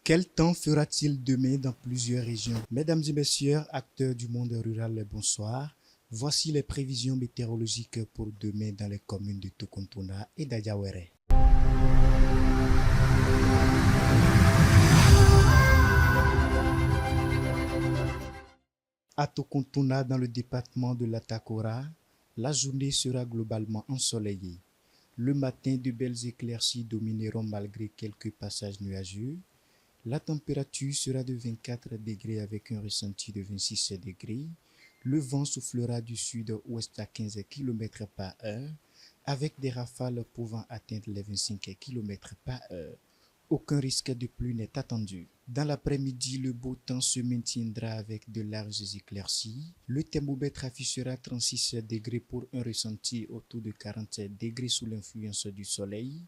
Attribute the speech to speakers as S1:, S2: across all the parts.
S1: Quel temps fera-t-il demain dans plusieurs régions? Mesdames et messieurs, acteurs du monde rural, bonsoir. Voici les prévisions météorologiques pour demain dans les communes de Tokontona et d'Adiawere. À Tokontona, dans le département de l'Atakora, la journée sera globalement ensoleillée. Le matin, de belles éclaircies domineront malgré quelques passages nuageux. La température sera de 24 degrés avec un ressenti de 26 degrés. Le vent soufflera du sud-ouest à 15 km par heure, avec des rafales pouvant atteindre les 25 km par heure. Aucun risque de pluie n'est attendu. Dans l'après-midi, le beau temps se maintiendra avec de larges éclaircies. Le thermomètre affichera 36 degrés pour un ressenti autour de 47 degrés sous l'influence du soleil.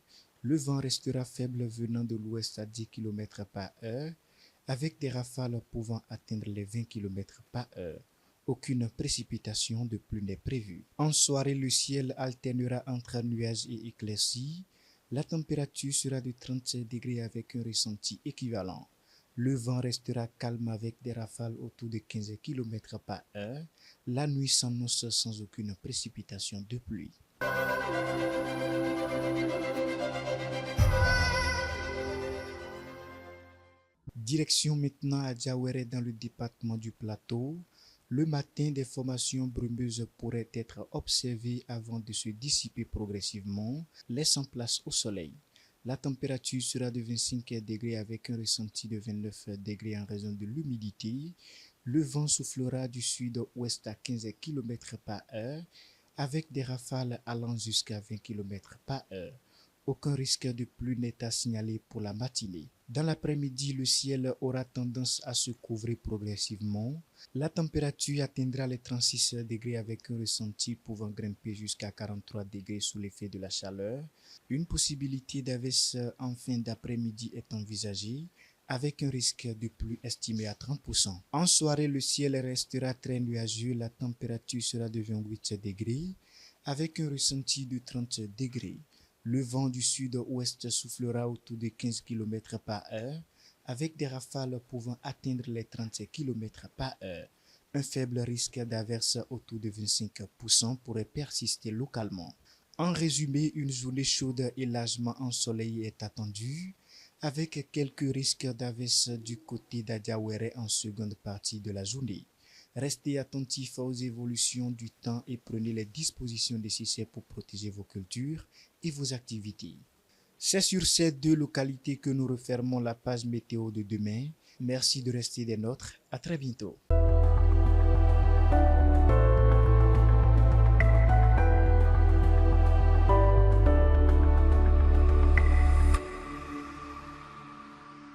S1: Le vent restera faible venant de l'ouest à 10 km par heure, avec des rafales pouvant atteindre les 20 km par heure. Aucune précipitation de pluie n'est prévue. En soirée, le ciel alternera entre nuages et éclaircies. La température sera de 37 degrés avec un ressenti équivalent. Le vent restera calme avec des rafales autour de 15 km par heure. La nuit s'annonce sans aucune précipitation de pluie. Direction maintenant à Diawere dans le département du Plateau. Le matin, des formations brumeuses pourraient être observées avant de se dissiper progressivement, laissant place au soleil. La température sera de 25 degrés avec un ressenti de 29 degrés en raison de l'humidité. Le vent soufflera du sud-ouest à 15 km par heure avec des rafales allant jusqu'à 20 km par heure. Aucun risque de pluie n'est à signaler pour la matinée. Dans l'après-midi, le ciel aura tendance à se couvrir progressivement. La température atteindra les 36 degrés avec un ressenti pouvant grimper jusqu'à 43 degrés sous l'effet de la chaleur. Une possibilité d'averse en fin d'après-midi est envisagée, avec un risque de pluie estimé à 30%. En soirée, le ciel restera très nuageux. La température sera de 28 degrés, avec un ressenti de 30 degrés. Le vent du sud-ouest soufflera autour de 15 km par heure, avec des rafales pouvant atteindre les 30 km par heure. Un faible risque d'averse autour de 25% pourrait persister localement. En résumé, une journée chaude et largement ensoleillée est attendue, avec quelques risques d'averse du côté d'Adiawere en seconde partie de la journée. Restez attentifs aux évolutions du temps et prenez les dispositions nécessaires pour protéger vos cultures et vos activités. C'est sur ces deux localités que nous refermons la page météo de demain. Merci de rester des nôtres. À très bientôt.